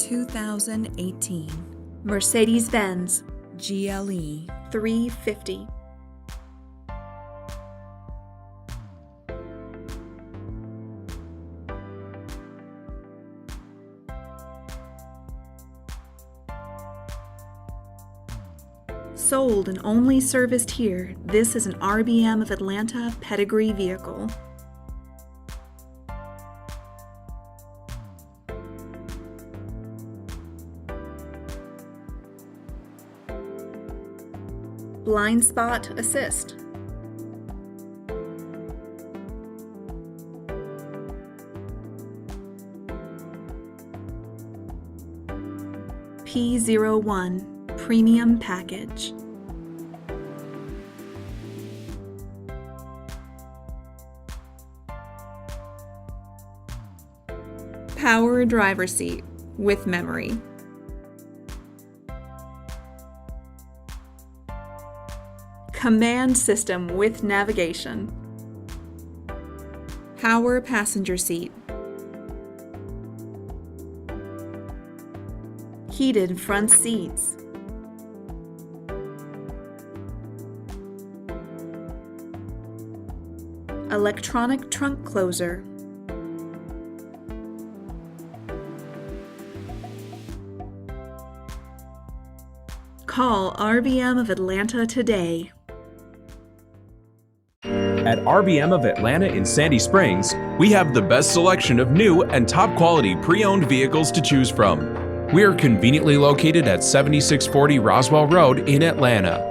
2018 Mercedes-Benz GLE 350. Sold and only serviced here, this is an RBM of Atlanta pedigree vehicle. Blind spot assist. P01 Premium Package. Power driver seat with memory. Command system with navigation. Power passenger seat. Heated front seats. Electronic trunk closer. Call RBM of Atlanta today. At RBM of Atlanta in Sandy Springs, we have the best selection of new and top quality pre-owned vehicles to choose from. We are conveniently located at 7640 Roswell Road in Atlanta.